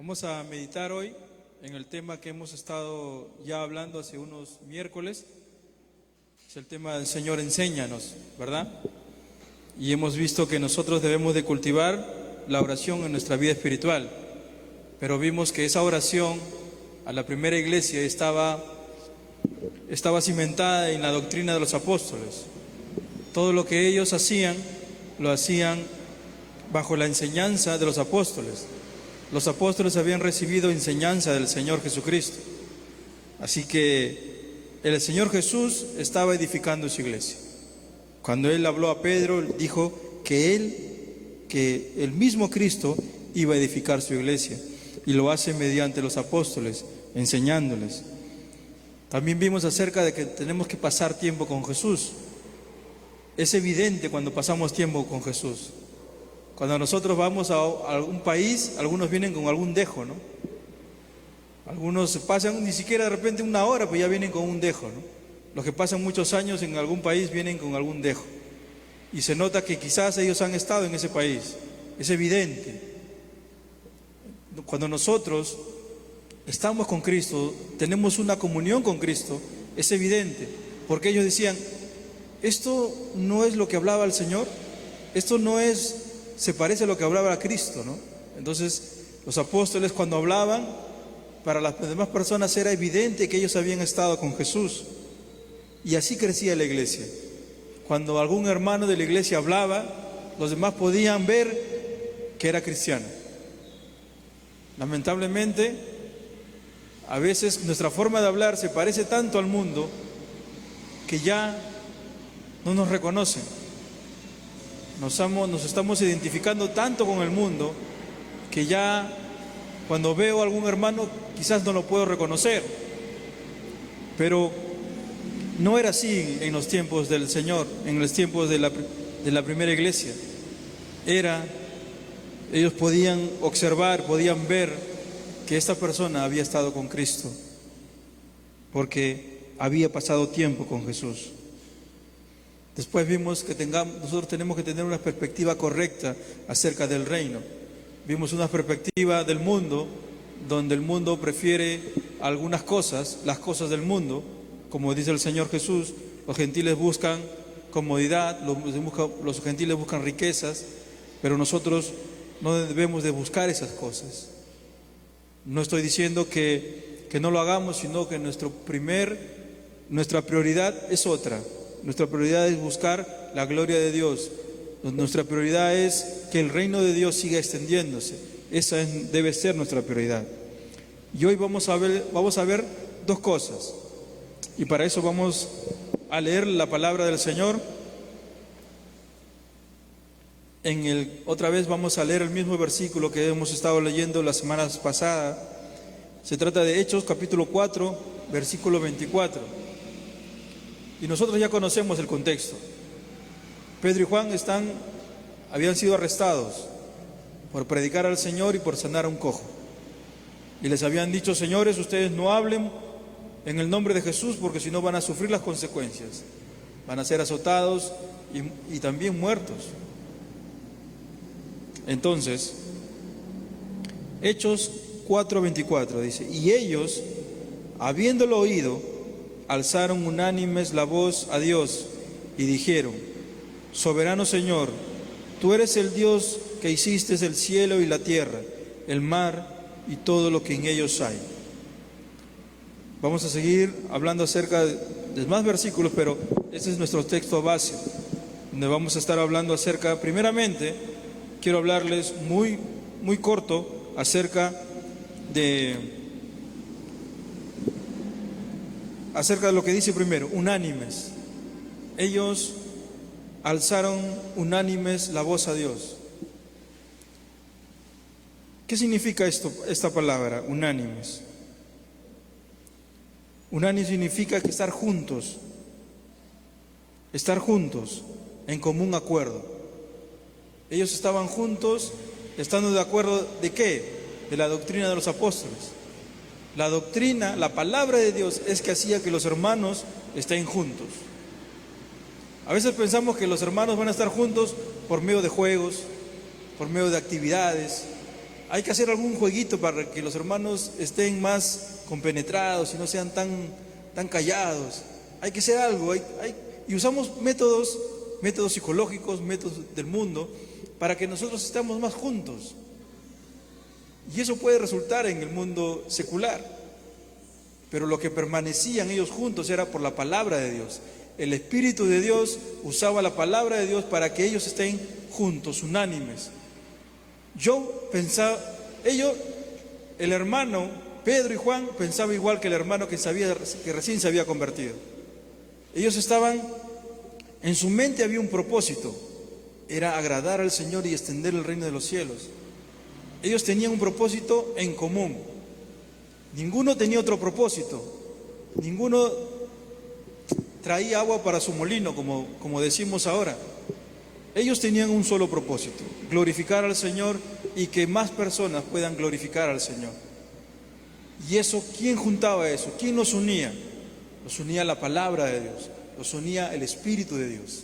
Vamos a meditar hoy en el tema que hemos estado ya hablando hace unos miércoles. Es el tema del Señor, enséñanos, ¿verdad? Y hemos visto que nosotros debemos de cultivar la oración en nuestra vida espiritual. Pero vimos que esa oración a la primera iglesia estaba cimentada en la doctrina de los apóstoles. Todo lo que ellos hacían, lo hacían bajo la enseñanza de los apóstoles. Los apóstoles habían recibido enseñanza del Señor Jesucristo. Así que el Señor Jesús estaba edificando su iglesia. Cuando Él habló a Pedro, dijo que el mismo Cristo iba a edificar su iglesia. Y lo hace mediante los apóstoles, enseñándoles. También vimos acerca de que tenemos que pasar tiempo con Jesús. Es evidente cuando pasamos tiempo con Jesús. Cuando nosotros vamos a algún país, algunos vienen con algún dejo, ¿no? Algunos pasan ni siquiera de repente una hora, pues ya vienen con un dejo, ¿no? Los que pasan muchos años en algún país vienen con algún dejo. Y se nota que quizás ellos han estado en ese país. Es evidente. Cuando nosotros estamos con Cristo, tenemos una comunión con Cristo, es evidente. Porque ellos decían, esto no es lo que hablaba el Señor, esto no es... se parece a lo que hablaba a Cristo, ¿no? Entonces, los apóstoles cuando hablaban, para las demás personas era evidente que ellos habían estado con Jesús. Y así crecía la iglesia. Cuando algún hermano de la iglesia hablaba, los demás podían ver que era cristiano. Lamentablemente, a veces nuestra forma de hablar se parece tanto al mundo que ya no nos reconocen. Nos estamos identificando tanto con el mundo que ya cuando veo a algún hermano quizás no lo puedo reconocer. Pero no era así en los tiempos del Señor, en los tiempos de la primera iglesia. Ellos podían observar, podían ver que esta persona había estado con Cristo, porque había pasado tiempo con Jesús. Después vimos que nosotros tenemos que tener una perspectiva correcta acerca del reino. Vimos una perspectiva del mundo, donde el mundo prefiere algunas cosas, las cosas del mundo, como dice el Señor Jesús. Los gentiles buscan comodidad, los gentiles buscan riquezas, pero nosotros no debemos de buscar esas cosas. No estoy diciendo que no lo hagamos, sino que nuestra prioridad es otra. Nuestra prioridad es buscar la gloria de Dios. Nuestra prioridad es que el reino de Dios siga extendiéndose. Esa debe ser nuestra prioridad. Y hoy vamos a ver dos cosas. Y para eso vamos a leer la palabra del Señor. Otra vez vamos a leer el mismo versículo que hemos estado leyendo las semanas pasadas. Se trata de Hechos capítulo 4, versículo 24. Y nosotros ya conocemos el contexto. Pedro y Juan habían sido arrestados por predicar al Señor y por sanar a un cojo. Y les habían dicho, señores, ustedes no hablen en el nombre de Jesús, porque si no van a sufrir las consecuencias. Van a ser azotados y también muertos. Entonces, Hechos 4:24 dice, y ellos, habiéndolo oído, alzaron unánimes la voz a Dios y dijeron, soberano Señor, tú eres el Dios que hiciste el cielo y la tierra, el mar y todo lo que en ellos hay. Vamos a seguir hablando acerca de más versículos, pero este es nuestro texto base, donde vamos a estar hablando acerca, primeramente, quiero hablarles muy, muy corto acerca de lo que dice primero, unánimes. Ellos alzaron unánimes la voz a Dios. ¿Qué significa esta palabra, unánimes? Unánime significa que estar juntos en común acuerdo. Ellos estaban juntos, estando de acuerdo ¿de qué? De la doctrina de los apóstoles. La doctrina, la palabra de Dios es que hacía que los hermanos estén juntos. A veces pensamos que los hermanos van a estar juntos por medio de juegos, por medio de actividades, hay que hacer algún jueguito para que los hermanos estén más compenetrados y no sean tan callados. Hay que hacer algo, y usamos métodos psicológicos, métodos del mundo, para que nosotros estemos más juntos. Y eso puede resultar en el mundo secular. Pero lo que permanecían ellos juntos era por la palabra de Dios. El Espíritu de Dios usaba la palabra de Dios para que ellos estén juntos, unánimes. Yo pensaba, el hermano Pedro y Juan pensaba igual que el hermano que recién se había convertido. Ellos estaban, en su mente había un propósito, era agradar al Señor y extender el reino de los cielos. Ellos tenían un propósito en común. Ninguno tenía otro propósito. Ninguno traía agua para su molino, como decimos ahora. Ellos tenían un solo propósito: glorificar al Señor y que más personas puedan glorificar al Señor. Y eso, ¿quién juntaba eso? ¿Quién los unía? Los unía la palabra de Dios, los unía el Espíritu de Dios.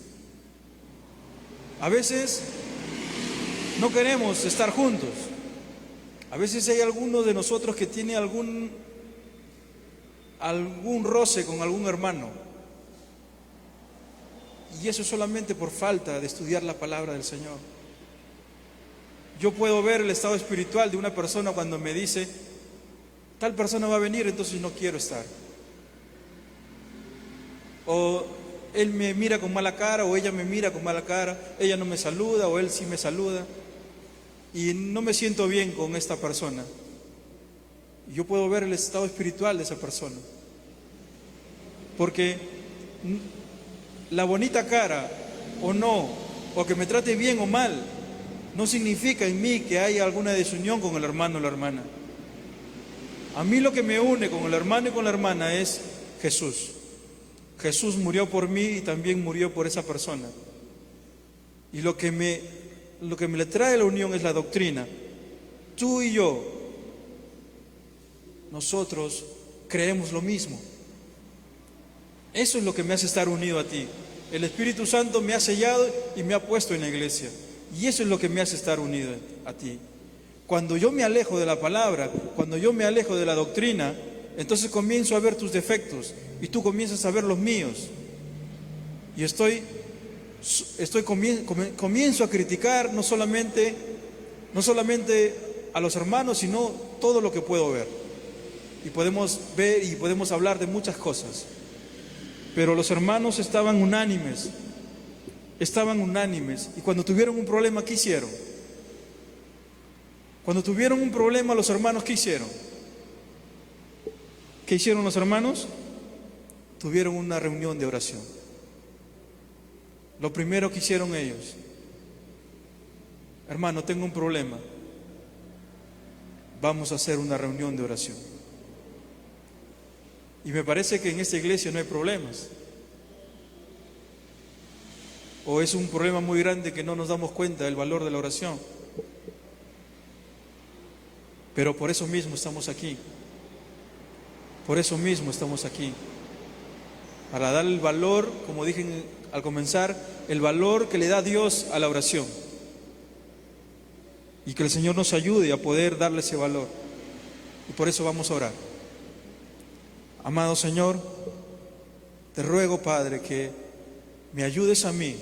A veces no queremos estar juntos. A veces hay algunos de nosotros que tiene algún roce con algún hermano. Y eso es solamente por falta de estudiar la palabra del Señor. Yo puedo ver el estado espiritual de una persona cuando me dice: tal persona va a venir, entonces no quiero estar. O él me mira con mala cara, o ella me mira con mala cara, ella no me saluda, o él sí me saluda, y no me siento bien con esta persona. Yo puedo ver el estado espiritual de esa persona, porque la bonita cara o no, o que me trate bien o mal, no significa en mí que haya alguna desunión con el hermano o la hermana. A mí lo que me une con el hermano y con la hermana es Jesús. Jesús murió por mí y también murió por esa persona. Y lo que me le trae la unión es la doctrina. Tú y yo, nosotros creemos lo mismo. Eso es lo que me hace estar unido a ti. El Espíritu Santo me ha sellado y me ha puesto en la iglesia. Y eso es lo que me hace estar unido a ti. Cuando yo me alejo de la palabra, cuando yo me alejo de la doctrina, entonces comienzo a ver tus defectos y tú comienzas a ver los míos. Y comienzo a criticar no solamente a los hermanos, sino todo lo que puedo ver. Y podemos ver y podemos hablar de muchas cosas. Pero los hermanos estaban unánimes. Y cuando tuvieron un problema, ¿qué hicieron? Cuando tuvieron un problema los hermanos, ¿qué hicieron? ¿Qué hicieron los hermanos? Tuvieron una reunión de oración. Lo primero que hicieron ellos: hermano, tengo un problema, vamos a hacer una reunión de oración. Y me parece que en esta iglesia no hay problemas. O es un problema muy grande que no nos damos cuenta del valor de la oración. Pero por eso mismo estamos aquí. Por eso mismo estamos aquí. Para dar el valor, como dije al comenzar, el valor que le da Dios a la oración. Y que el Señor nos ayude a poder darle ese valor. Y por eso vamos a orar. Amado Señor, te ruego, Padre, que me ayudes a mí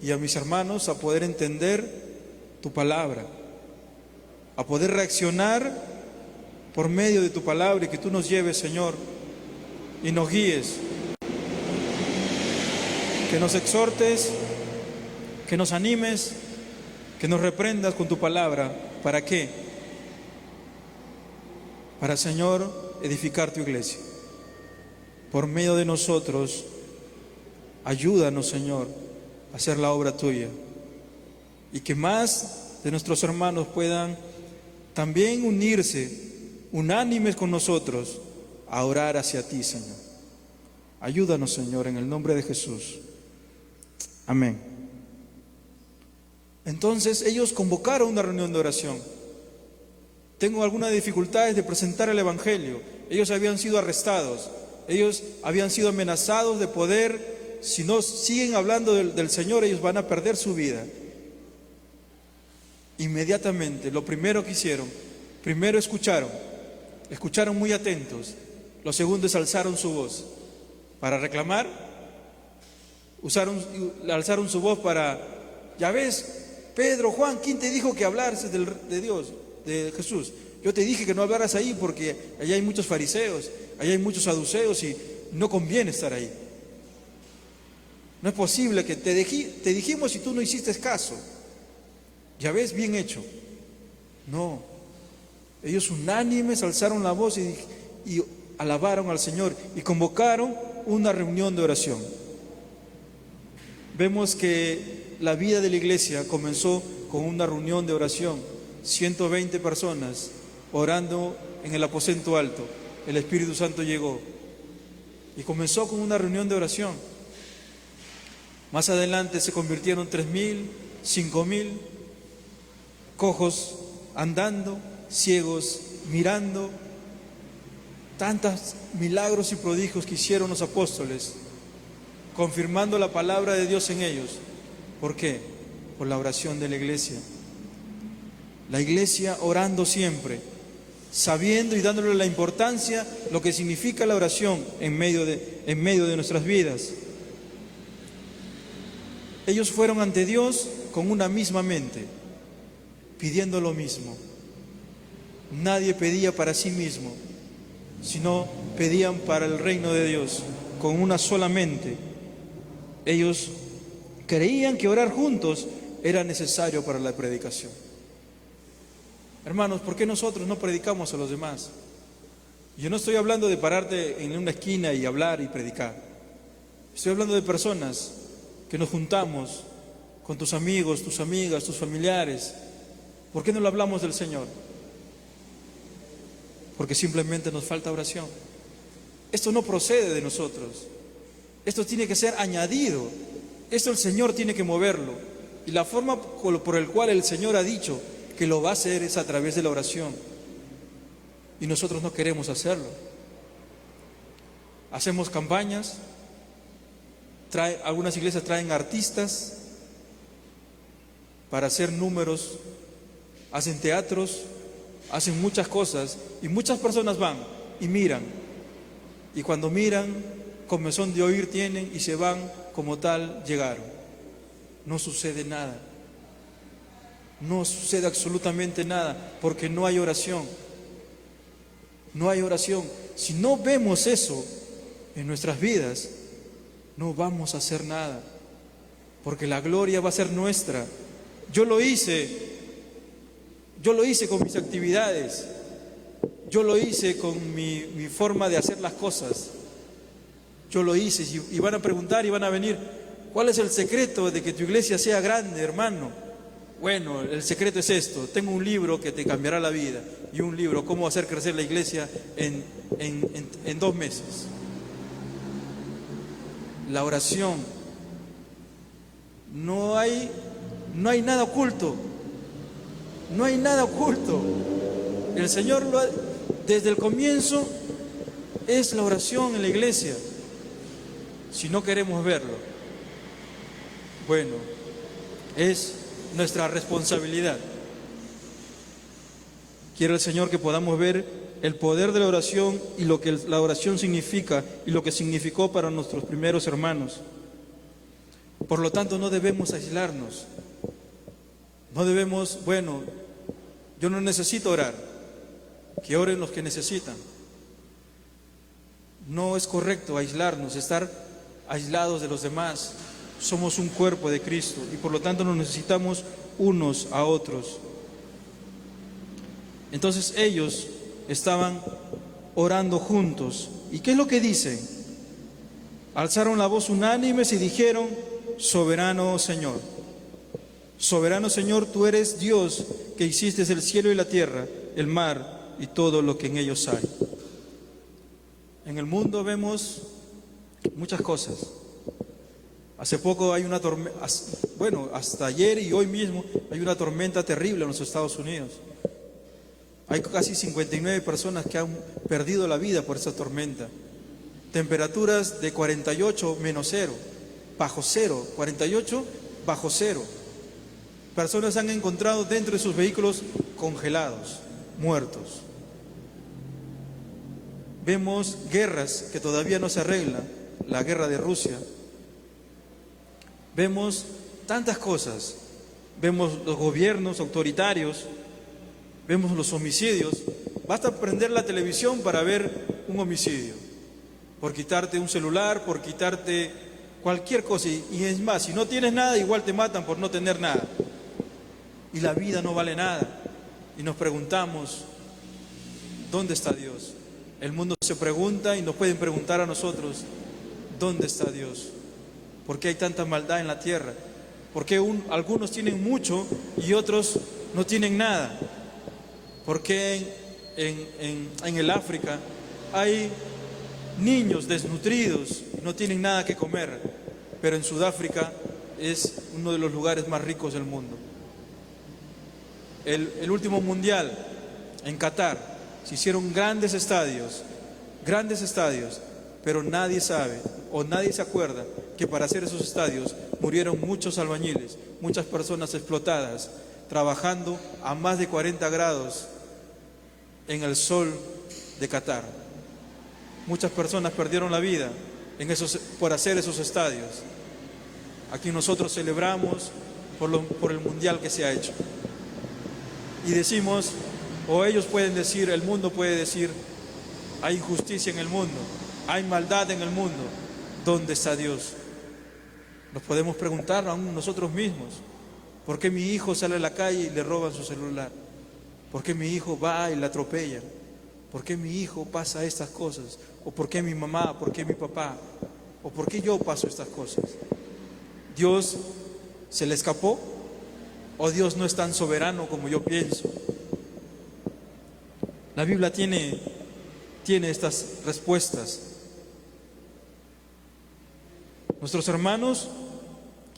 y a mis hermanos a poder entender tu palabra, a poder reaccionar por medio de tu palabra, y que tú nos lleves, Señor, y nos guíes, que nos exhortes, que nos animes, que nos reprendas con tu palabra. ¿Para qué? Para, Señor, edificar tu iglesia. Por medio de nosotros, ayúdanos, Señor, a hacer la obra tuya, y que más de nuestros hermanos puedan también unirse, unánimes con nosotros, a orar hacia ti, Señor. Ayúdanos, Señor, en el nombre de Jesús. Amén. Entonces ellos convocaron una reunión de oración. Tengo algunas dificultades de presentar el Evangelio. Ellos habían sido arrestados. Ellos habían sido amenazados de poder, si no siguen hablando del Señor, ellos van a perder su vida. Inmediatamente, lo primero que hicieron, primero escucharon muy atentos. Lo segundo es alzaron su voz para reclamar, alzaron su voz para, ya ves, Pedro, Juan, ¿quién te dijo que hablaras de Dios, de Jesús? Yo te dije que no hablaras ahí porque allá hay muchos fariseos, allá hay muchos saduceos y no conviene estar ahí. No es posible que te dijimos y tú no hiciste caso. Ya ves, bien hecho. No, ellos unánimes alzaron la voz y alabaron al Señor y convocaron una reunión de oración. Vemos que la vida de la iglesia comenzó con una reunión de oración, 120 personas orando en el aposento alto. El Espíritu Santo llegó y comenzó con una reunión de oración. Más adelante se convirtieron 3,000, 5,000, cojos andando, ciegos mirando. Tantos milagros y prodigios que hicieron los apóstoles, confirmando la palabra de Dios en ellos. ¿Por qué? Por la oración de la iglesia. La iglesia orando siempre, sabiendo y dándole la importancia, lo que significa la oración en medio de nuestras vidas. Ellos fueron ante Dios con una misma mente, pidiendo lo mismo. Nadie pedía para sí mismo, sino pedían para el reino de Dios, con una sola mente. Ellos creían que orar juntos era necesario para la predicación. Hermanos, ¿por qué nosotros no predicamos a los demás? Yo no estoy hablando de pararte en una esquina y hablar y predicar. Estoy hablando de personas que nos juntamos con tus amigos, tus amigas, tus familiares. ¿Por qué no le hablamos del Señor? Porque simplemente nos falta oración. Esto no procede de nosotros. Esto tiene que ser añadido. Esto el Señor tiene que moverlo. Y la forma por la cual el Señor ha dicho que lo va a hacer es a través de la oración. Y nosotros no queremos hacerlo. Hacemos campañas. Algunas iglesias traen artistas para hacer números. Hacen teatros. Hacen muchas cosas y muchas personas van y miran, y cuando miran, comezón de oír tienen y se van como tal llegaron. No sucede nada, no sucede absolutamente nada, porque no hay oración. No hay oración. Si no vemos eso en nuestras vidas, no vamos a hacer nada, porque la gloria va a ser nuestra. Yo lo hice con mis actividades, yo lo hice con mi forma de hacer las cosas, yo lo hice y van a preguntar y van a venir, ¿cuál es el secreto de que tu iglesia sea grande, hermano? Bueno, el secreto es esto, tengo un libro que te cambiará la vida y un libro, cómo hacer crecer la iglesia en 2 meses. La oración, no hay nada oculto. No hay nada oculto. El Señor desde el comienzo es la oración en la iglesia. Si no queremos verlo, bueno, es nuestra responsabilidad. Quiere el Señor que podamos ver el poder de la oración y lo que la oración significa y lo que significó para nuestros primeros hermanos. Por lo tanto, no debemos aislarnos. No debemos, bueno, yo no necesito orar, que oren los que necesitan. No es correcto aislarnos, estar aislados de los demás. Somos un cuerpo de Cristo y por lo tanto nos necesitamos unos a otros. Entonces ellos estaban orando juntos. ¿Y qué es lo que dicen? Alzaron la voz unánimes y dijeron: soberano Señor. Soberano Señor, tú eres Dios que hiciste el cielo y la tierra, el mar y todo lo que en ellos hay. En el mundo vemos muchas cosas. Hace poco hay una tormenta, bueno, hasta ayer y hoy mismo hay una tormenta terrible en los Estados Unidos. Hay casi 59 personas que han perdido la vida por esa tormenta. Temperaturas de 48 menos cero, bajo cero, 48 bajo cero. Personas han encontrado dentro de sus vehículos congelados, muertos. Vemos guerras que todavía no se arreglan, la guerra de Rusia. Vemos tantas cosas. Vemos los gobiernos autoritarios, vemos los homicidios. Basta prender la televisión para ver un homicidio, por quitarte un celular, por quitarte cualquier cosa. Y es más, si no tienes nada, igual te matan por no tener nada. Y la vida no vale nada. Y nos preguntamos, ¿dónde está Dios? El mundo se pregunta y nos pueden preguntar a nosotros, ¿dónde está Dios? ¿Por qué hay tanta maldad en la tierra? ¿Por qué algunos tienen mucho y otros no tienen nada? ¿Por qué en el África hay niños desnutridos y no tienen nada que comer? Pero en Sudáfrica es uno de los lugares más ricos del mundo. El último mundial en Qatar se hicieron grandes estadios, pero nadie sabe o nadie se acuerda que para hacer esos estadios murieron muchos albañiles, muchas personas explotadas, trabajando a más de 40 grados en el sol de Qatar. Muchas personas perdieron la vida por hacer esos estadios. Aquí nosotros celebramos por el mundial que se ha hecho. Y decimos, o ellos pueden decir, el mundo puede decir, hay injusticia en el mundo, hay maldad en el mundo. ¿Dónde está Dios? Nos podemos preguntar aún nosotros mismos, ¿por qué mi hijo sale a la calle y le roban su celular? ¿Por qué mi hijo va y le atropellan? ¿Por qué mi hijo pasa estas cosas? ¿O por qué mi mamá? ¿Por qué mi papá? ¿O por qué yo paso estas cosas? ¿Dios se le escapó? ¿O Dios no es tan soberano como yo pienso? La Biblia tiene estas respuestas. Nuestros hermanos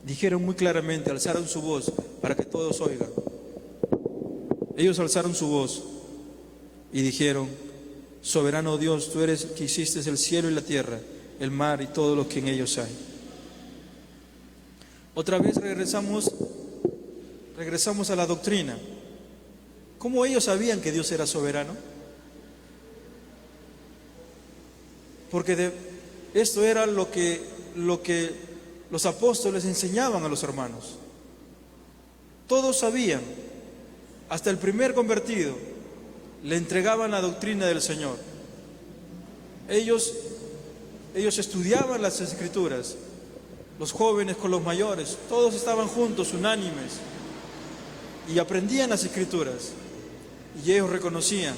dijeron muy claramente, alzaron su voz para que todos oigan. Ellos alzaron su voz y dijeron, soberano Dios, tú eres el que hiciste el cielo y la tierra, el mar y todo lo que en ellos hay. Otra vez regresamos a la doctrina. ¿Cómo ellos sabían que Dios era soberano? Porque esto era lo que los apóstoles enseñaban a los hermanos. Todos sabían, hasta el primer convertido, le entregaban la doctrina del Señor. Ellos estudiaban las Escrituras, los jóvenes con los mayores, todos estaban juntos, unánimes, y aprendían las Escrituras, y ellos reconocían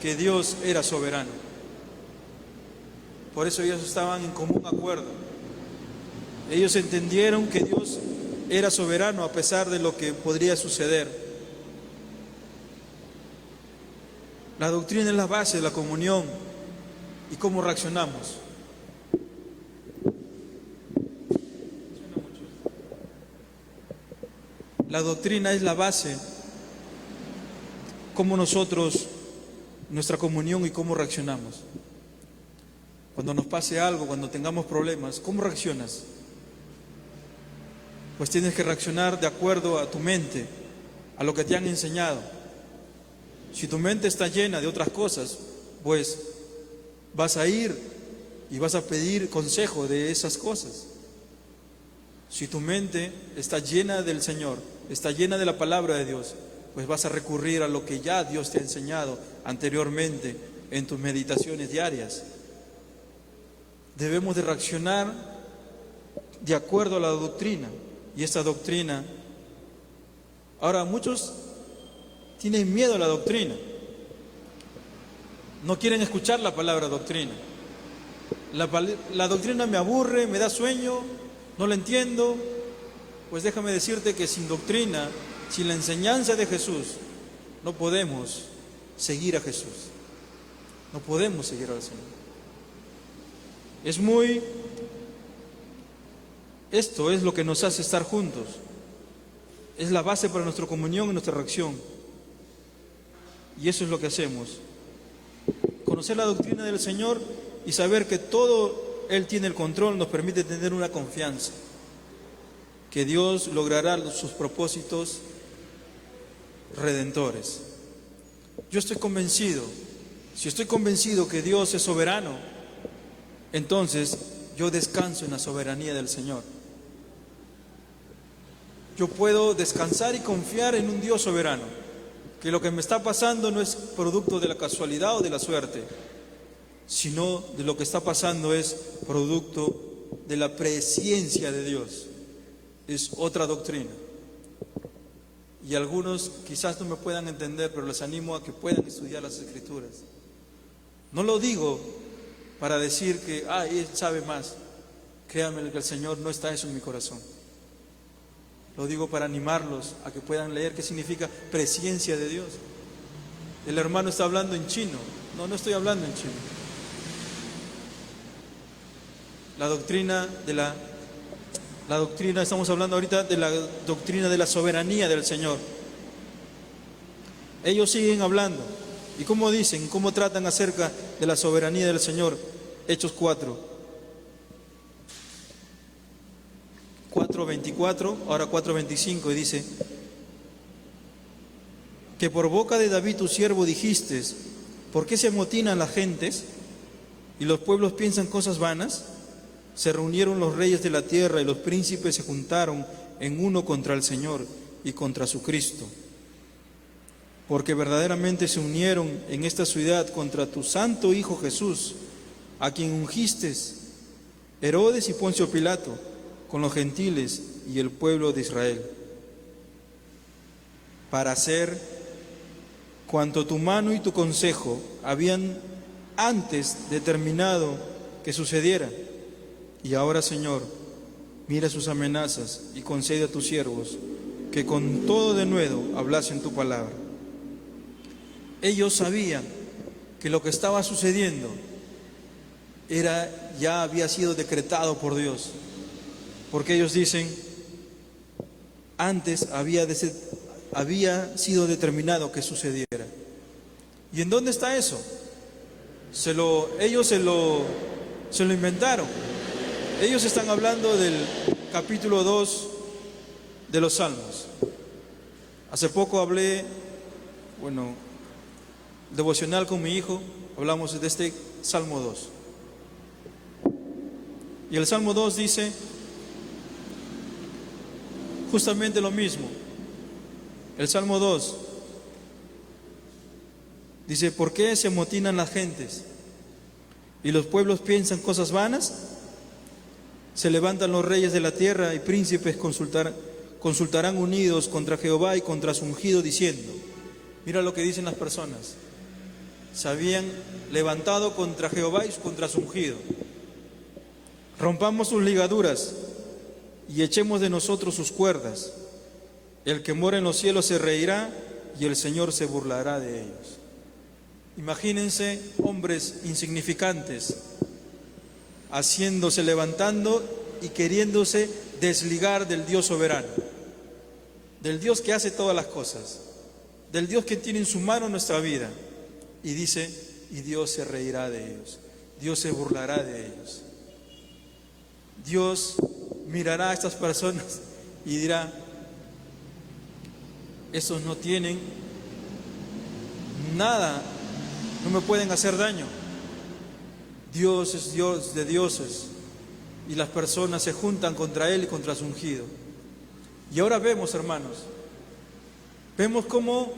que Dios era soberano. Por eso ellos estaban en común acuerdo. Ellos entendieron que Dios era soberano a pesar de lo que podría suceder. La doctrina es la base de la comunión y cómo reaccionamos. La doctrina es la base, cómo nosotros, nuestra comunión y cómo reaccionamos. Cuando nos pase algo, cuando tengamos problemas, ¿cómo reaccionas? Pues tienes que reaccionar de acuerdo a tu mente, a lo que te han enseñado. Si tu mente está llena de otras cosas, pues vas a ir y vas a pedir consejo de esas cosas. Si tu mente está llena del Señor, está llena de la palabra de Dios, pues vas a recurrir a lo que ya Dios te ha enseñado anteriormente en tus meditaciones diarias. Debemos de reaccionar de acuerdo a la doctrina. Y esta doctrina, ahora muchos tienen miedo a la doctrina, no quieren escuchar la palabra doctrina. La doctrina me aburre, me da sueño, no la entiendo. Pues déjame decirte que sin doctrina, sin la enseñanza de Jesús, no podemos seguir a Jesús, no podemos seguir al Señor. Esto es lo que nos hace estar juntos, es la base para nuestra comunión y nuestra reacción. Y eso es lo que hacemos: conocer la doctrina del Señor y saber que todo Él tiene el control nos permite tener una confianza, que Dios logrará sus propósitos redentores. Yo estoy convencido, si estoy convencido que Dios es soberano, entonces yo descanso en la soberanía del Señor. Yo puedo descansar y confiar en un Dios soberano, que lo que me está pasando no es producto de la casualidad o de la suerte, sino de lo que está pasando es producto de la presciencia de Dios. Es otra doctrina. Y algunos quizás no me puedan entender, pero les animo a que puedan estudiar las Escrituras. No lo digo para decir que, él sabe más. Créanme que el Señor no está eso en mi corazón. Lo digo para animarlos a que puedan leer qué significa presciencia de Dios. El hermano está hablando en chino. No estoy hablando en chino. La doctrina, estamos hablando ahorita de la doctrina de la soberanía del Señor. Ellos siguen hablando. ¿Y cómo dicen? ¿Cómo tratan acerca de la soberanía del Señor? Hechos 4:24, ahora 4:25, y dice: que por boca de David tu siervo dijiste, ¿por qué se amotinan las gentes y los pueblos piensan cosas vanas? Se reunieron los reyes de la tierra y los príncipes se juntaron en uno contra el Señor y contra su Cristo. Porque verdaderamente se unieron en esta ciudad contra tu santo Hijo Jesús, a quien ungiste, Herodes y Poncio Pilato, con los gentiles y el pueblo de Israel, para hacer cuanto tu mano y tu consejo habían antes determinado que sucediera. Y ahora, Señor, mira sus amenazas y concede a tus siervos que con todo denuedo hablasen tu palabra. Ellos sabían que lo que estaba sucediendo ya había sido decretado por Dios, porque ellos dicen, antes había sido determinado que sucediera. ¿Y en dónde está eso? Ellos se lo inventaron. Ellos están hablando del capítulo 2 de los Salmos. Hace poco hablé, devocional con mi hijo, hablamos de este Salmo 2. Y el Salmo 2 dice justamente lo mismo. El Salmo 2 dice: ¿por qué se amotinan las gentes y los pueblos piensan cosas vanas? Se levantan los reyes de la tierra y príncipes consultarán unidos contra Jehová y contra su ungido, diciendo. Mira lo que dicen las personas. Se habían levantado contra Jehová y contra su ungido. Rompamos sus ligaduras y echemos de nosotros sus cuerdas. El que mora en los cielos se reirá y el Señor se burlará de ellos. Imagínense hombres insignificantes levantando y queriéndose desligar del Dios soberano, del Dios que hace todas las cosas, del Dios que tiene en su mano nuestra vida. Y dice, y Dios se reirá de ellos, Dios se burlará de ellos. Dios mirará a estas personas y dirá, estos no tienen nada, no me pueden hacer daño. Dios es Dios de dioses y las personas se juntan contra Él y contra su ungido. Y ahora vemos, hermanos, cómo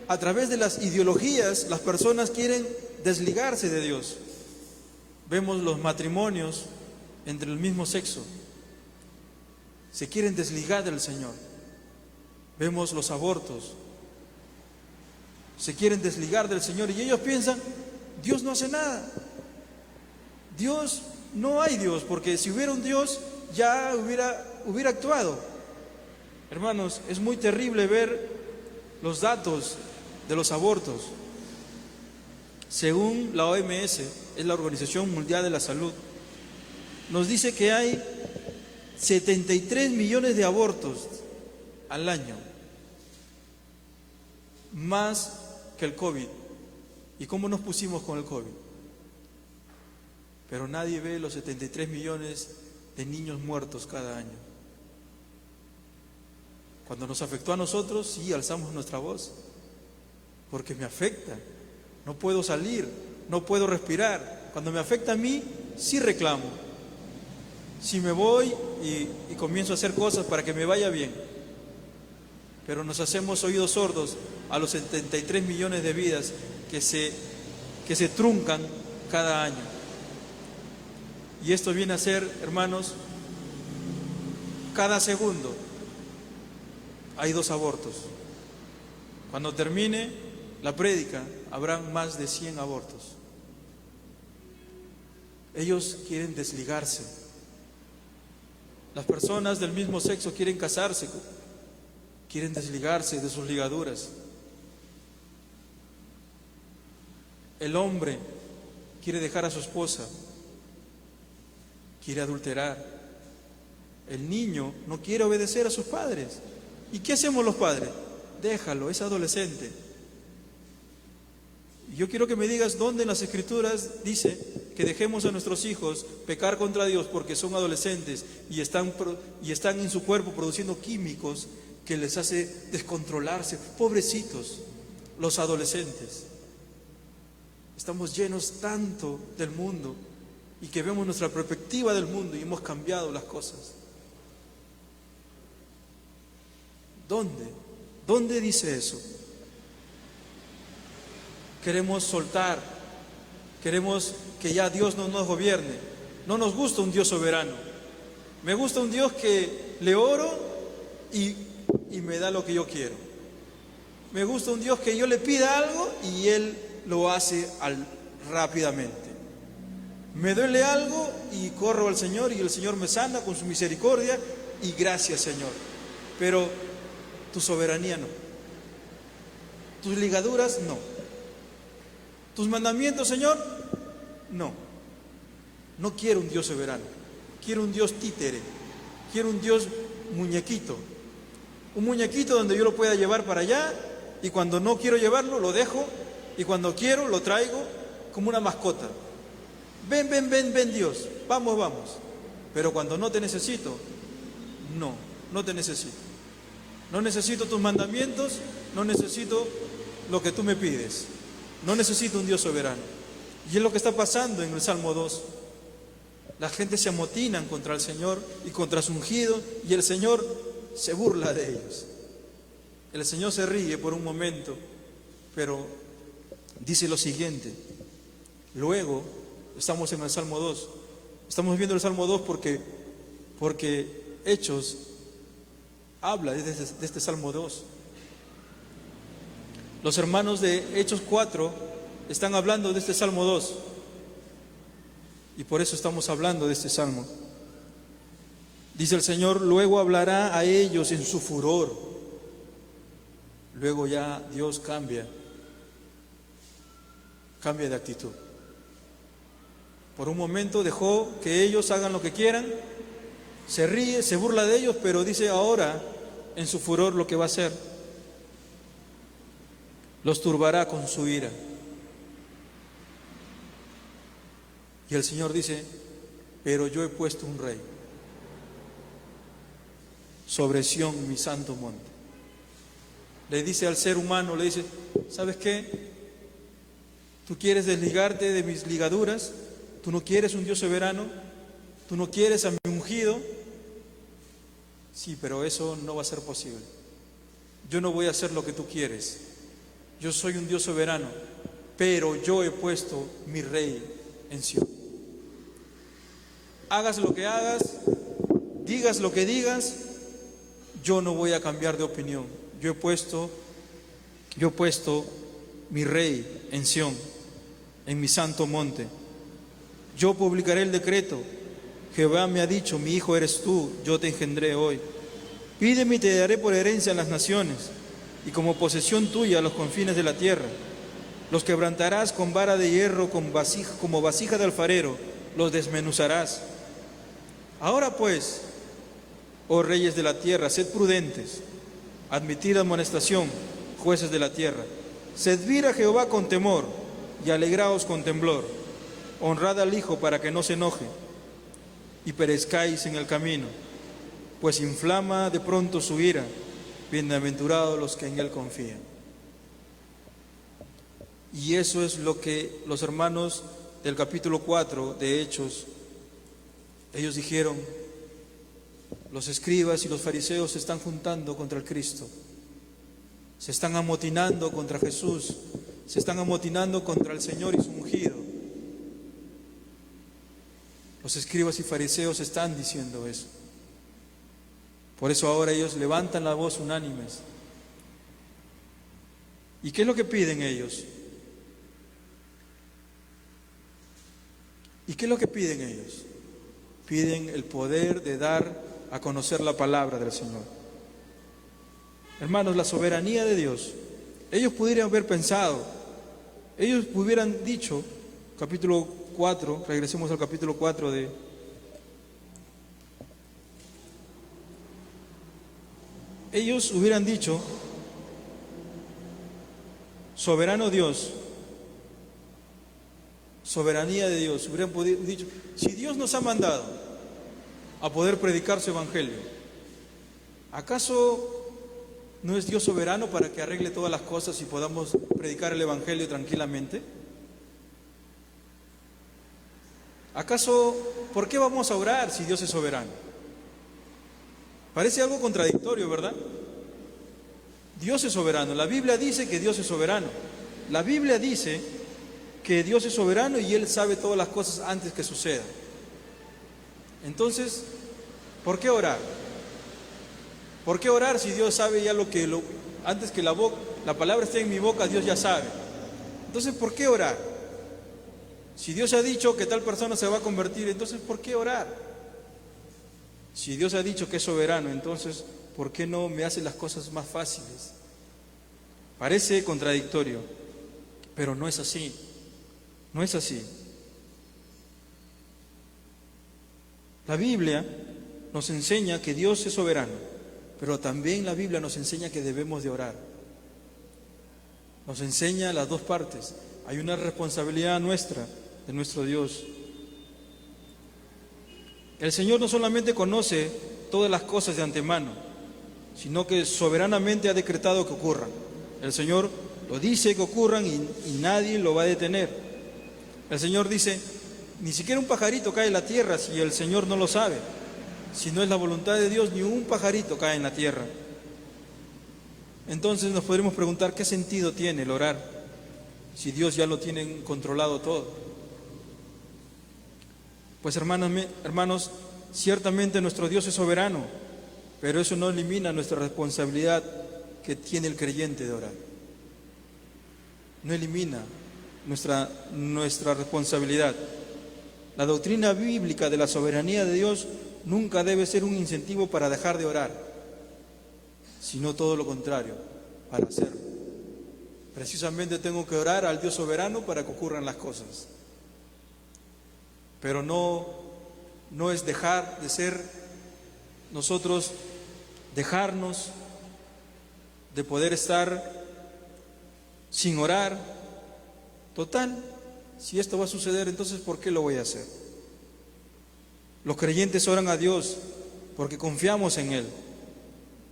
a través de las ideologías las personas quieren desligarse de Dios. Vemos los matrimonios entre el mismo sexo, se quieren desligar del Señor. Vemos los abortos, se quieren desligar del Señor y ellos piensan, Dios no hace nada. Dios, no hay Dios, porque si hubiera un Dios ya hubiera actuado. Hermanos, es muy terrible ver los datos de los abortos. Según la OMS, es la Organización Mundial de la Salud, nos dice que hay 73 millones de abortos al año, más que el COVID. ¿Y cómo nos pusimos con el COVID? Pero nadie ve los 73 millones de niños muertos cada año. Cuando nos afectó a nosotros, sí alzamos nuestra voz, porque me afecta. No puedo salir, no puedo respirar. Cuando me afecta a mí, sí reclamo. Si me voy y comienzo a hacer cosas para que me vaya bien. Pero nos hacemos oídos sordos a los 73 millones de vidas que se truncan cada año. Y esto viene a ser, hermanos, cada segundo hay 2 abortos. Cuando termine la prédica, habrán más de 100 abortos. Ellos quieren desligarse. Las personas del mismo sexo quieren casarse, quieren desligarse de sus ligaduras. El hombre quiere dejar a su esposa, quiere adulterar. El niño no quiere obedecer a sus padres. ¿Y qué hacemos los padres? Déjalo, es adolescente. Y yo quiero que me digas dónde en las Escrituras dice que dejemos a nuestros hijos pecar contra Dios porque son adolescentes y están en su cuerpo produciendo químicos que les hace descontrolarse. Pobrecitos, los adolescentes. Estamos llenos tanto del mundo y que vemos nuestra perspectiva del mundo y hemos cambiado las cosas. ¿Dónde? ¿Dónde dice eso? Queremos soltar, queremos que ya Dios no nos gobierne. No nos gusta un Dios soberano. Me gusta un Dios que le oro y me da lo que yo quiero. Me gusta un Dios que yo le pida algo y Él lo hace rápidamente. Me duele algo y corro al Señor y el Señor me sana con su misericordia y gracias, Señor. Pero tu soberanía no. Tus ligaduras no. Tus mandamientos, Señor, no. No quiero un Dios soberano. Quiero un Dios títere. Quiero un Dios muñequito. Un muñequito donde yo lo pueda llevar para allá y cuando no quiero llevarlo lo dejo y cuando quiero lo traigo como una mascota. Ven, ven, ven, ven Dios, vamos, vamos. Pero cuando no te necesito, no te necesito. No necesito tus mandamientos, no necesito lo que tú me pides. No necesito un Dios soberano. Y es lo que está pasando en el Salmo 2. La gente se amotinan contra el Señor y contra su ungido y el Señor se burla de ellos. El Señor se ríe por un momento, pero dice lo siguiente. Luego, estamos en el Salmo 2. Estamos viendo el Salmo 2 porque Hechos habla de este Salmo 2. Los hermanos de Hechos 4 están hablando de este Salmo 2. Y por eso estamos hablando de este Salmo. Dice el Señor, luego hablará a ellos en su furor. Luego ya Dios cambia de actitud. Por un momento dejó que ellos hagan lo que quieran, se ríe, se burla de ellos, pero dice ahora en su furor lo que va a hacer. Los turbará con su ira. Y el Señor dice, pero yo he puesto un rey sobre Sión, mi santo monte. Le dice al ser humano, le dice, ¿sabes qué? Tú quieres desligarte de mis ligaduras, tú no quieres un Dios soberano, tú no quieres a mi ungido. Sí, pero eso no va a ser posible. Yo no voy a hacer lo que tú quieres. Yo soy un Dios soberano, pero yo he puesto mi rey en Sión. Hagas lo que hagas, digas lo que digas, yo no voy a cambiar de opinión. Yo he puesto mi rey en Sión, en mi santo monte. Yo publicaré el decreto. Jehová me ha dicho, mi hijo eres tú, yo te engendré hoy. Pídeme y te daré por herencia a las naciones, y como posesión tuya a los confines de la tierra. Los quebrantarás con vara de hierro, como vasija de alfarero, los desmenuzarás. Ahora pues, oh reyes de la tierra, sed prudentes, admitid amonestación, jueces de la tierra. Servid a Jehová con temor y alegraos con temblor. Honrad al Hijo para que no se enoje y perezcáis en el camino, pues inflama de pronto su ira bienaventurados los que en Él confían. Y eso es lo que los hermanos del capítulo 4 de Hechos, ellos dijeron: los escribas y los fariseos se están juntando contra el Cristo, se están amotinando contra Jesús, se están amotinando contra el Señor y su ungido. Los escribas y fariseos están diciendo eso. Por eso ahora ellos levantan la voz unánimes. ¿Y qué es lo que piden ellos? ¿Y qué es lo que piden ellos? Piden el poder de dar a conocer la palabra del Señor. Hermanos, la soberanía de Dios. Ellos pudieran haber pensado, ellos hubieran dicho, capítulo 4, regresemos al capítulo 4 de... Ellos hubieran dicho: soberano Dios, soberanía de Dios. Hubieran dicho: si Dios nos ha mandado a poder predicar su evangelio, ¿acaso no es Dios soberano para que arregle todas las cosas y podamos predicar el evangelio tranquilamente? ¿Acaso por qué vamos a orar si Dios es soberano? Parece algo contradictorio, ¿verdad? Dios es soberano. La Biblia dice que Dios es soberano. La Biblia dice que Dios es soberano y Él sabe todas las cosas antes que sucedan. Entonces, ¿por qué orar? ¿Por qué orar si Dios sabe ya antes que la palabra esté en mi boca, Dios ya sabe? Entonces, ¿por qué orar? Si Dios ha dicho que tal persona se va a convertir, entonces, ¿por qué orar? Si Dios ha dicho que es soberano, entonces, ¿por qué no me hace las cosas más fáciles? Parece contradictorio, pero no es así. No es así. La Biblia nos enseña que Dios es soberano, pero también la Biblia nos enseña que debemos de orar. Nos enseña las dos partes. Hay una responsabilidad nuestra, de nuestro Dios. El Señor no solamente conoce todas las cosas de antemano, sino que soberanamente ha decretado que ocurran. El Señor lo dice que ocurran y nadie lo va a detener. El Señor dice: ni siquiera un pajarito cae en la tierra si el Señor no lo sabe. Si no es la voluntad de Dios, ni un pajarito cae en la tierra. Entonces nos podremos preguntar: ¿qué sentido tiene el orar si Dios ya lo tiene controlado todo? Pues hermanos, ciertamente nuestro Dios es soberano, pero eso no elimina nuestra responsabilidad que tiene el creyente de orar. No elimina nuestra responsabilidad. La doctrina bíblica de la soberanía de Dios nunca debe ser un incentivo para dejar de orar, sino todo lo contrario, para hacerlo. Precisamente tengo que orar al Dios soberano para que ocurran las cosas. Pero no es dejar de ser nosotros, dejarnos de poder estar sin orar. Total, si esto va a suceder, entonces ¿por qué lo voy a hacer? Los creyentes oran a Dios porque confiamos en Él.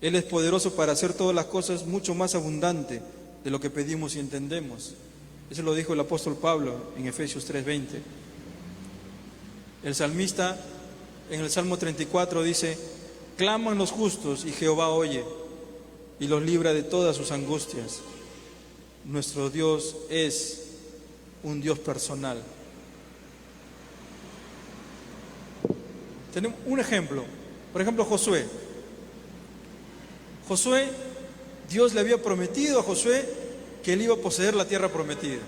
Él es poderoso para hacer todas las cosas mucho más abundante de lo que pedimos y entendemos. Eso lo dijo el apóstol Pablo en Efesios 3:20. El salmista en el Salmo 34 dice: claman los justos y Jehová oye y los libra de todas sus angustias. Nuestro Dios es un Dios personal. Tenemos un ejemplo. Por ejemplo, Josué. Dios le había prometido a Josué que él iba a poseer la tierra prometida.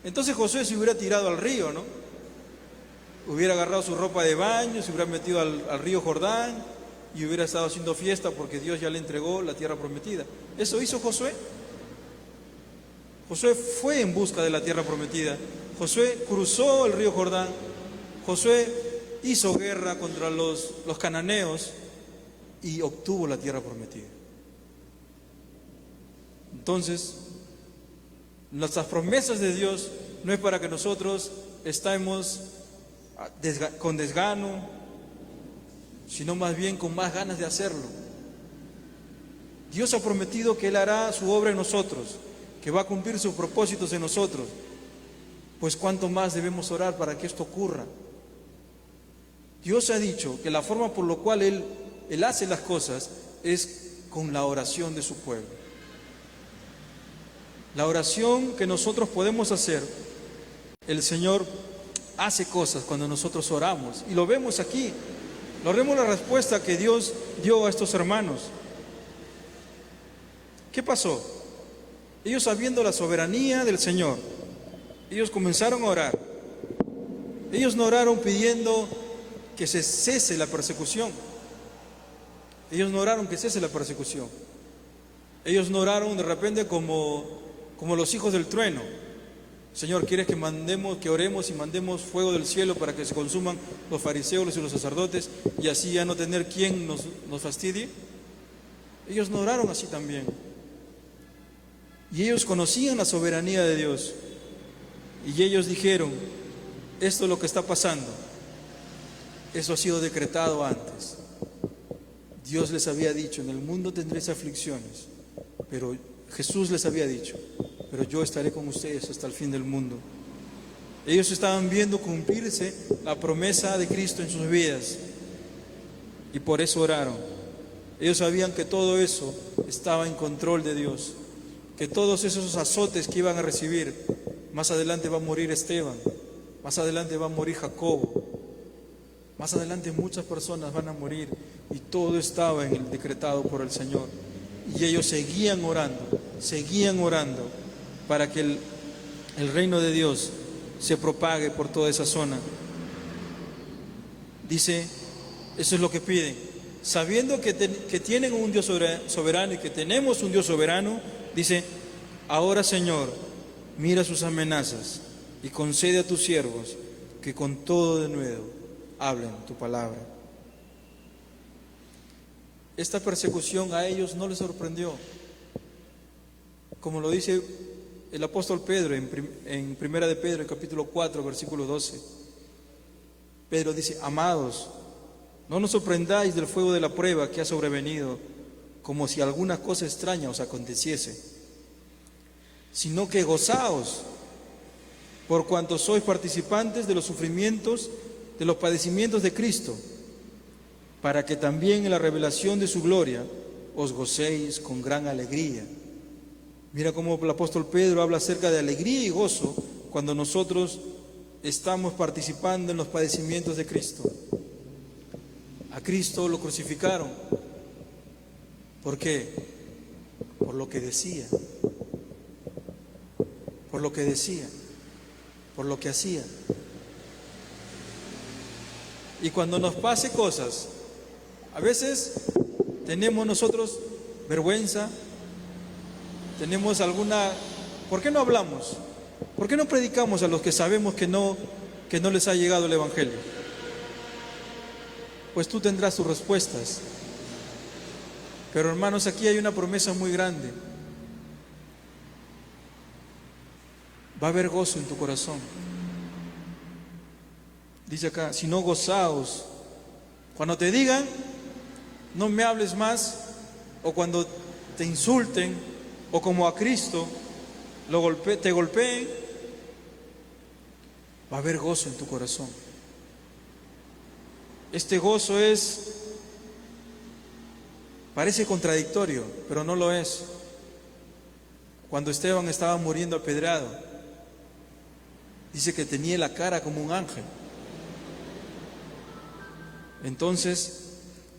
Entonces Josué se hubiera tirado al río, ¿no? Hubiera agarrado su ropa de baño, se hubiera metido al río Jordán y hubiera estado haciendo fiesta porque Dios ya le entregó la tierra prometida. ¿Eso hizo Josué? Josué fue en busca de la tierra prometida. Josué cruzó el río Jordán. Josué hizo guerra contra los cananeos y obtuvo la tierra prometida. Entonces, nuestras promesas de Dios no es para que nosotros estemos con desgano, sino más bien con más ganas de hacerlo. Dios ha prometido que Él hará su obra en nosotros, que va a cumplir sus propósitos en nosotros. Pues cuánto más debemos orar para que esto ocurra. Dios ha dicho que la forma por la cual Él hace las cosas es con la oración de su pueblo. La oración que nosotros podemos hacer, el Señor hace cosas cuando nosotros oramos. Y lo vemos aquí. Lo vemos la respuesta que Dios dio a estos hermanos. ¿Qué pasó? Ellos, sabiendo la soberanía del Señor, ellos comenzaron a orar. Ellos no oraron pidiendo que se cese la persecución. Ellos no oraron que cese la persecución. Ellos no oraron de repente como los hijos del trueno. Señor, ¿quieres que oremos y mandemos fuego del cielo para que se consuman los fariseos y los sacerdotes y así ya no tener quien nos fastidie? Ellos no oraron así también. Y ellos conocían la soberanía de Dios. Y ellos dijeron, esto es lo que está pasando. Eso ha sido decretado antes. Dios les había dicho, en el mundo tendréis aflicciones, pero Jesús les había dicho, pero yo estaré con ustedes hasta el fin del mundo. Ellos estaban viendo cumplirse la promesa de Cristo en sus vidas y por eso oraron. Ellos sabían que todo eso estaba en control de Dios, que todos esos azotes que iban a recibir, más adelante va a morir Esteban, más adelante va a morir Jacobo, más adelante muchas personas van a morir, y todo estaba en el decretado por el Señor. Y ellos seguían orando para que el reino de Dios se propague por toda esa zona. Dice, eso es lo que piden. Sabiendo que tienen un Dios soberano y que tenemos un Dios soberano, dice, ahora Señor, mira sus amenazas y concede a tus siervos que con todo denuedo hablen tu palabra. Esta persecución a ellos no les sorprendió. Como lo dice el apóstol Pedro en Primera de Pedro, en capítulo 4, versículo 12. Pedro dice, amados, no nos sorprendáis del fuego de la prueba que ha sobrevenido, como si alguna cosa extraña os aconteciese, sino que gozaos, por cuanto sois participantes de los sufrimientos, de los padecimientos de Cristo, para que también en la revelación de su gloria os gocéis con gran alegría. Mira cómo el apóstol Pedro habla acerca de alegría y gozo cuando nosotros estamos participando en los padecimientos de Cristo. A Cristo lo crucificaron. ¿Por qué? Por lo que decía. Por lo que decía. Por lo que hacía. Y cuando nos pase cosas, a veces tenemos nosotros vergüenza, tenemos alguna... ¿Por qué no hablamos? ¿Por qué no predicamos a los que sabemos que no les ha llegado el Evangelio? Pues tú tendrás tus respuestas. Pero hermanos, aquí hay una promesa muy grande. Va a haber gozo en tu corazón. Dice acá, si no gozaos. Cuando te digan, no me hables más, o cuando te insulten, o como a Cristo te golpeen, va a haber gozo en tu corazón. Este gozo parece contradictorio, pero no lo es. Cuando Esteban estaba muriendo apedreado, dice que tenía la cara como un ángel. Entonces,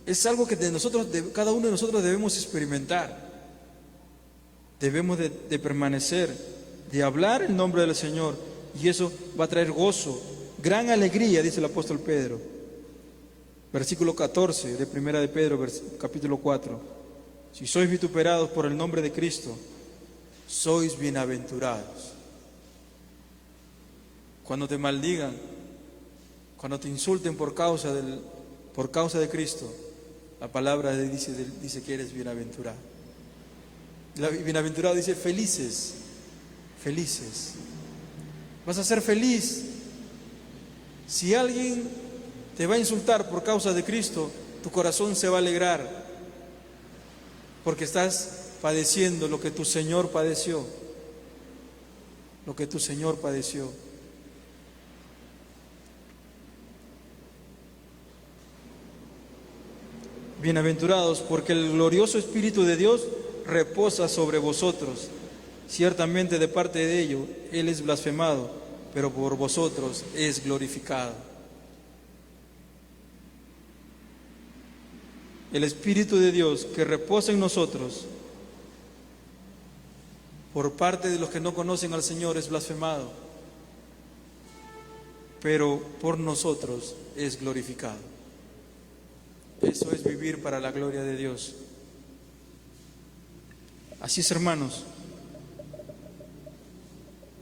es algo que cada uno de nosotros debemos experimentar. Debemos de permanecer, de hablar el nombre del Señor, y eso va a traer gozo, gran alegría, dice el apóstol Pedro. Versículo 14 de Primera de Pedro, capítulo 4. Si sois vituperados por el nombre de Cristo, sois bienaventurados. Cuando te maldigan, cuando te insulten por causa de Cristo, la palabra dice que eres bienaventurado. Bienaventurado dice felices, felices. Vas a ser feliz. Si alguien te va a insultar por causa de Cristo, tu corazón se va a alegrar. porque estás padeciendo lo que tu Señor padeció, lo que tu Señor padeció. Bienaventurados, porque el glorioso Espíritu de Dios reposa sobre vosotros. Ciertamente de parte de ello Él es blasfemado, pero por vosotros es glorificado. El Espíritu de Dios que reposa en nosotros, por parte de los que no conocen al Señor, es blasfemado, pero por nosotros es glorificado. Eso es vivir para la gloria de Dios. Así es, hermanos.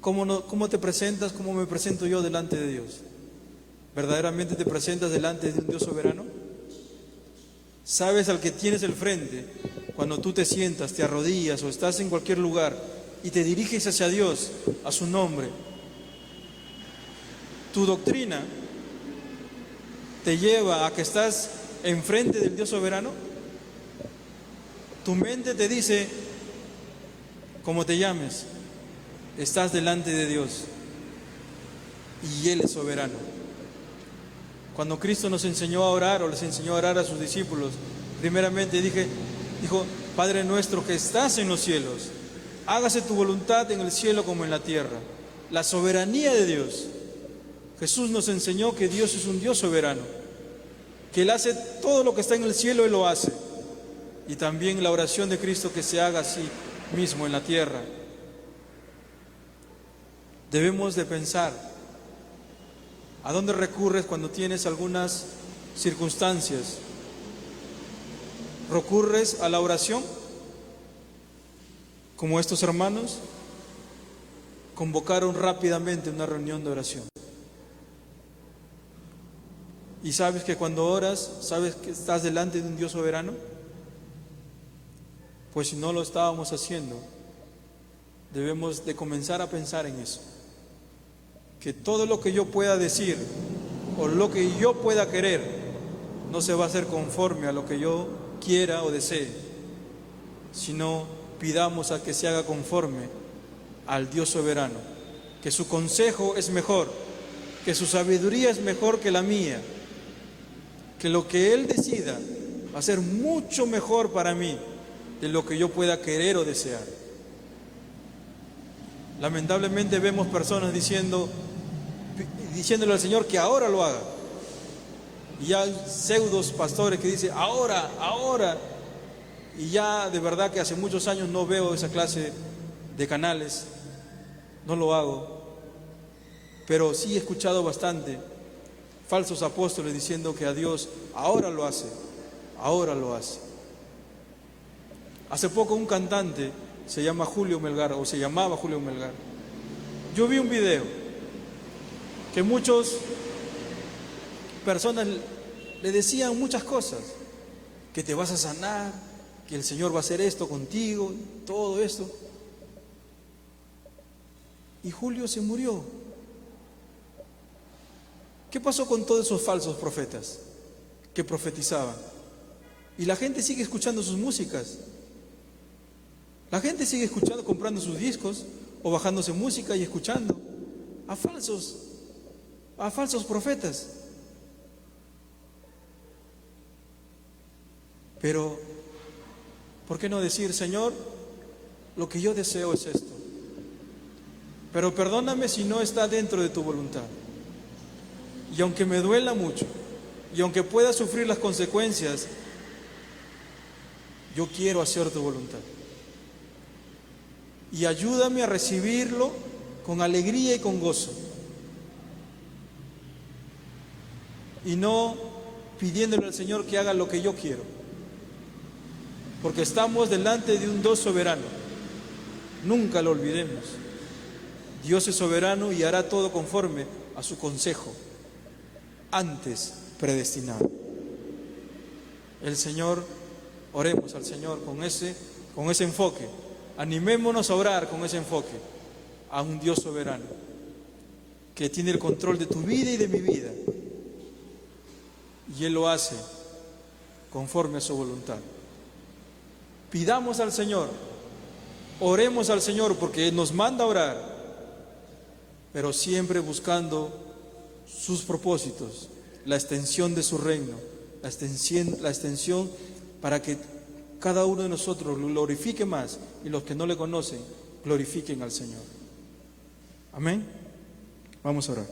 ¿Cómo te presentas? ¿Cómo me presento yo delante de Dios? ¿Verdaderamente te presentas delante de un Dios soberano? ¿Sabes al que tienes el frente cuando tú te sientas, te arrodillas o estás en cualquier lugar y te diriges hacia Dios, a su nombre? Tu doctrina te lleva a que estás enfrente del Dios soberano. Tu mente te dice, como te llames, estás delante de Dios y Él es soberano. Cuando Cristo nos enseñó a orar, o les enseñó a orar a sus discípulos, primeramente dijo, Padre nuestro que estás en los cielos, hágase tu voluntad en el cielo como en la tierra. La soberanía de Dios. Jesús nos enseñó que Dios es un Dios soberano, que Él hace todo lo que está en el cielo, Él lo hace. Y también la oración de Cristo, que se haga así mismo en la tierra. Debemos de pensar, ¿a dónde recurres cuando tienes algunas circunstancias? ¿Recurres a la oración? Como estos hermanos convocaron rápidamente una reunión de oración. ¿Y sabes que cuando oras, sabes que estás delante de un Dios soberano? Pues si no lo estábamos haciendo, debemos de comenzar a pensar en eso. Que todo lo que yo pueda decir o lo que yo pueda querer no se va a hacer conforme a lo que yo quiera o desee, sino pidamos a que se haga conforme al Dios soberano, que su consejo es mejor, que su sabiduría es mejor que la mía, que lo que Él decida va a ser mucho mejor para mí de lo que yo pueda querer o desear. Lamentablemente vemos personas diciéndole al Señor que ahora lo haga. Y ya hay pseudos pastores que dicen ahora. Y ya de verdad que hace muchos años no veo esa clase de canales, no lo hago. Pero sí he escuchado bastante falsos apóstoles diciendo que a Dios ahora lo hace. Hace poco un cantante se llamaba Julio Melgar. Yo vi un video que muchas personas le decían muchas cosas, que te vas a sanar, que el Señor va a hacer esto contigo, todo esto. Y Julio se murió. ¿Qué pasó con todos esos falsos profetas que profetizaban? Y la gente sigue escuchando sus músicas. La gente sigue escuchando, comprando sus discos o bajándose música y escuchando a falsos profetas. Pero, ¿por qué no decir, Señor, lo que yo deseo es esto? Pero perdóname si no está dentro de tu voluntad. Y aunque me duela mucho, y aunque pueda sufrir las consecuencias, yo quiero hacer tu voluntad. Y ayúdame a recibirlo con alegría y con gozo. Y no pidiéndole al Señor que haga lo que yo quiero. Porque estamos delante de un Dios soberano. Nunca lo olvidemos. Dios es soberano y hará todo conforme a su consejo, antes predestinado. El Señor, oremos al Señor con ese enfoque. Animémonos a orar con ese enfoque a un Dios soberano que tiene el control de tu vida y de mi vida, y Él lo hace conforme a su voluntad. Pidamos al Señor, oremos al Señor porque Él nos manda a orar, pero siempre buscando sus propósitos, la extensión de su reino, la extensión para que cada uno de nosotros lo glorifique más y los que no le conocen glorifiquen al Señor. Amén. Vamos a orar.